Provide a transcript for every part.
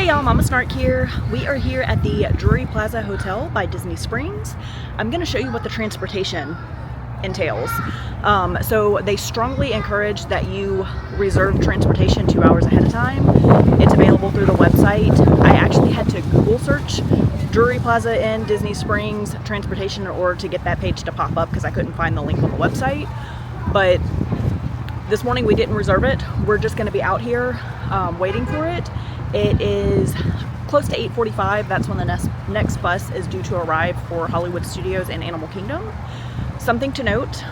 Hey y'all, Mama Snark here. We are here at the Drury Plaza Hotel by Disney Springs. I'm going to show you what the transportation entails. So they strongly encourage that you reserve transportation 2 hours ahead of time. It's available through the website. I actually had to Google search Drury Plaza in Disney Springs transportation in order to get that page to pop up because I couldn't find the link on the website. But this morning we didn't reserve it. We're just going to be out here waiting for it. It is close to 8:45. That's when the next bus is due to arrive for Hollywood Studios and Animal Kingdom. Something to note,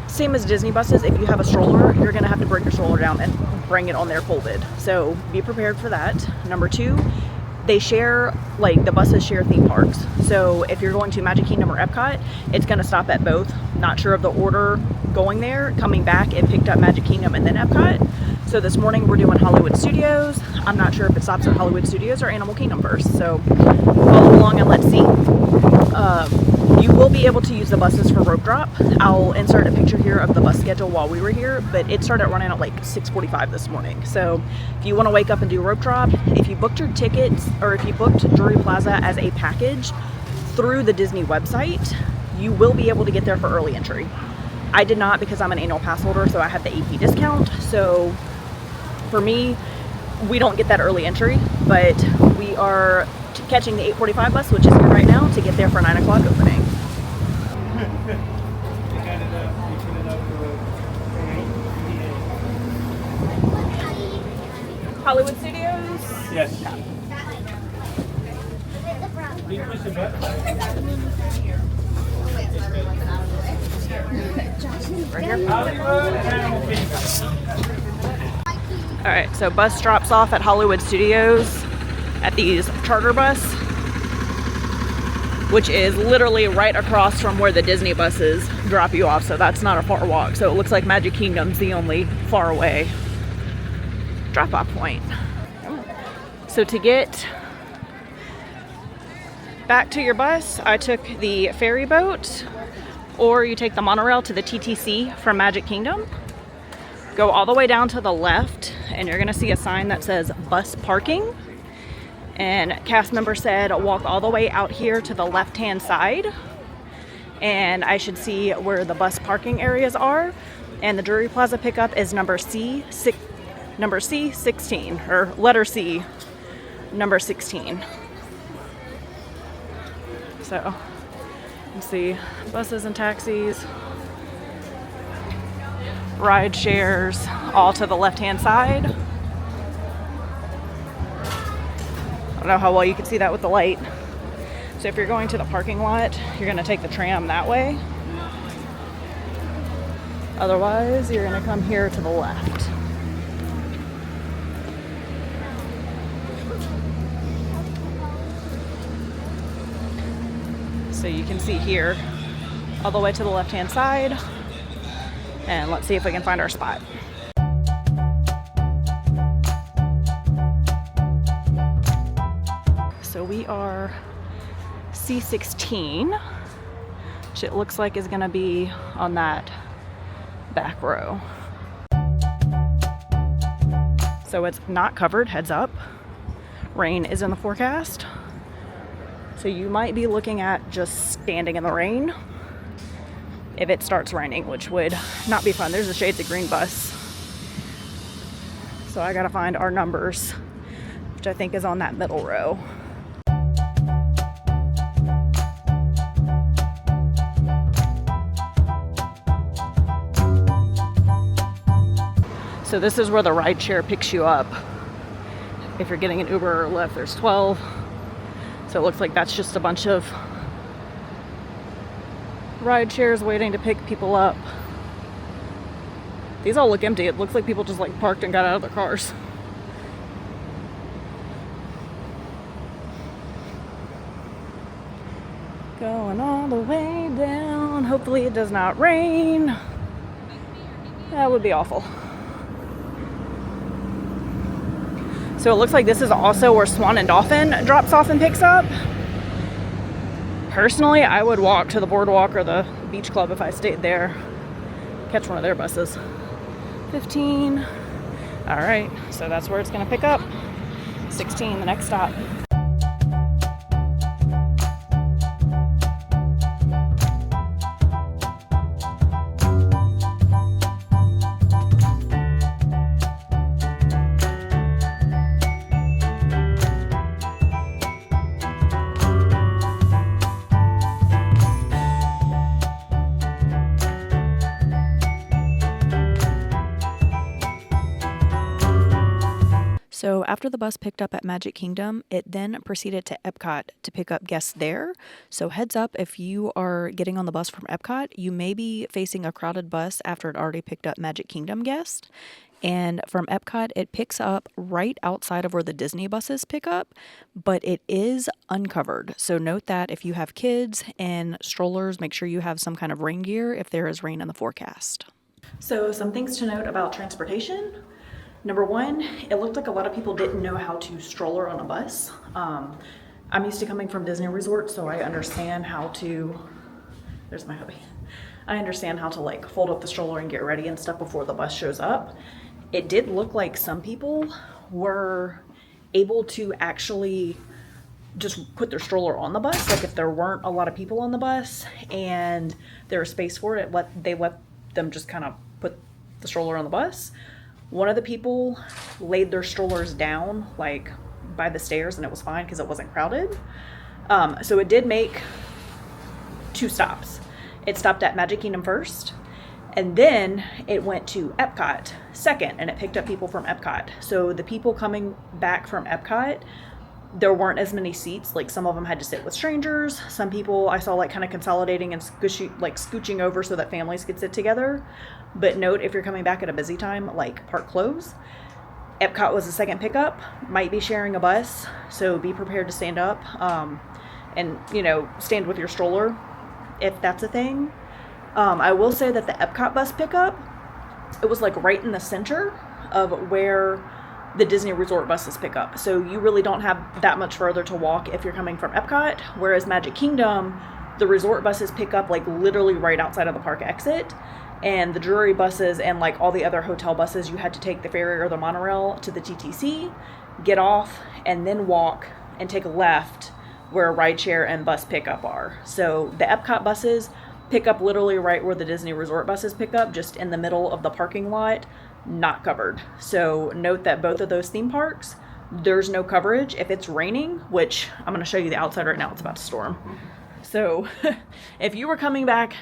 same as Disney buses, if you have a stroller, you're going to have to bring your stroller down and bring it on there folded. So be prepared for that. Number two, they share, the buses share theme parks. So if you're going to Magic Kingdom or Epcot, it's going to stop at both. Not sure of the order going there. Coming back, it picked up Magic Kingdom and then Epcot. So this morning we're doing Hollywood Studios. I'm not sure if it stops at Hollywood Studios or Animal Kingdom first. So follow along and let's see. You will be able to use the buses for rope drop. I'll insert a picture here of the bus schedule while we were here, but it started running at 6:45 this morning. So if you want to wake up and do rope drop, if you booked your tickets or if you booked Drury Plaza as a package through the Disney website, you will be able to get there for early entry. I did not because I'm an annual pass holder, so I have the AP discount. So for me, we don't get that early entry, but we are catching the 8:45 bus, which is here right now, to get there for 9 o'clock opening. Hollywood Studios? Yes. Yeah. Right here. All right, so bus drops off at Hollywood Studios at these charter bus, which is literally right across from where the Disney buses drop you off. So that's not a far walk. So it looks like Magic Kingdom's the only far away drop-off point. So to get back to your bus, I took the ferry boat, or you take the monorail to the TTC from Magic Kingdom. Go all the way down to the left, and you're gonna see a sign that says bus parking. And cast member said walk all the way out here to the left-hand side, and I should see where the bus parking areas are. And the Drury Plaza pickup is number C16, or letter C, number 16. So you can see buses and taxis, ride shares, all to the left-hand side. I don't know how well you can see that with the light. So if you're going to the parking lot, you're gonna take the tram that way. Otherwise, you're gonna come here to the left. So you can see here, all the way to the left-hand side. And let's see if we can find our spot. So we are C16, which it looks like is gonna be on that back row. So it's not covered, heads up. Rain is in the forecast. So you might be looking at just standing in the rain if it starts raining, which would not be fun. There's a Shades of Green bus. So I gotta find our numbers, which I think is on that middle row. So this is where the ride share picks you up. If you're getting an Uber or Lyft, there's 12. So it looks like that's just a bunch of ride shares waiting to pick people up. These all look empty. It looks like people just parked and got out of their cars. Going all the way down. Hopefully it does not rain. That would be awful. So it looks like this is also where Swan and Dolphin drops off and picks up. Personally, I would walk to the boardwalk or the beach club if I stayed there. Catch one of their buses. 15. All right, so that's where it's gonna pick up. 16, the next stop. So after the bus picked up at Magic Kingdom, it then proceeded to Epcot to pick up guests there. So heads up, if you are getting on the bus from Epcot, you may be facing a crowded bus after it already picked up Magic Kingdom guests. And from Epcot, it picks up right outside of where the Disney buses pick up, but it is uncovered. So note that if you have kids and strollers, make sure you have some kind of rain gear if there is rain in the forecast. So some things to note about transportation. Number one, it looked like a lot of people didn't know how to stroller on a bus. I'm used to coming from Disney Resort, so I understand how to, there's my hubby. I understand how to like fold up the stroller and get ready and stuff before the bus shows up. It did look like some people were able to actually just put their stroller on the bus. Like if there weren't a lot of people on the bus and there was space for it, they let them just kind of put the stroller on the bus. One of the people laid their strollers down like by the stairs and it was fine because it wasn't crowded. So it did make 2 stops. It stopped at Magic Kingdom first, and then it went to Epcot second, and it picked up people from Epcot. So the people coming back from Epcot, there weren't as many seats. Like some of them had to sit with strangers. Some people I saw like kind of consolidating and scooching over so that families could sit together. But note, if you're coming back at a busy time, like park close, Epcot was the second pickup, might be sharing a bus. So be prepared to stand up and, you know, stand with your stroller if that's a thing. I will say that the Epcot bus pickup, it was like right in the center of where the Disney Resort buses pick up. So you really don't have that much further to walk if you're coming from Epcot, whereas Magic Kingdom, the resort buses pick up like literally right outside of the park exit. And the Drury buses and like all the other hotel buses, you had to take the ferry or the monorail to the TTC, get off, and then walk and take a left where rideshare and bus pickup are. So the Epcot buses pick up literally right where the Disney Resort buses pick up, just in the middle of the parking lot, not covered. So note that both of those theme parks, there's no coverage if it's raining, which I'm going to show you the outside right now. It's about to storm. So if you were coming back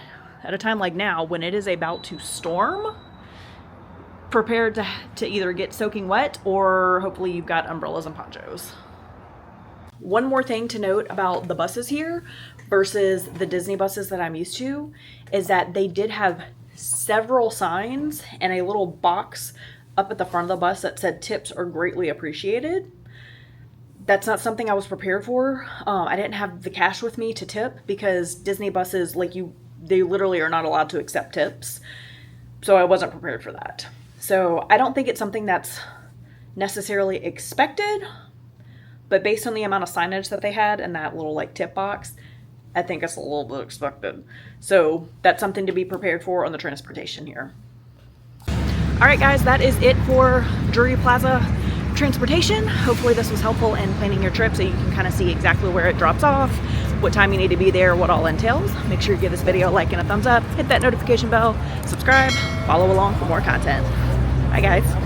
at a time like now when it is about to storm, prepared to either get soaking wet or hopefully you've got umbrellas and ponchos. One more thing to note about the buses here versus the Disney buses that I'm used to is that they did have several signs and a little box up at the front of the bus that said tips are greatly appreciated. That's not something I was prepared for. I didn't have the cash with me to tip because Disney buses, they literally are not allowed to accept tips. So I wasn't prepared for that. So I don't think it's something that's necessarily expected, but based on the amount of signage that they had and that little like tip box, I think it's a little bit expected. So that's something to be prepared for on the transportation here. All right, guys, that is it for Drury Plaza transportation. Hopefully this was helpful in planning your trip so you can kind of see exactly where it drops off, what time you need to be there, what all entails. Make sure you give this video a like and a thumbs up, hit that notification bell, subscribe, follow along for more content. Bye, guys.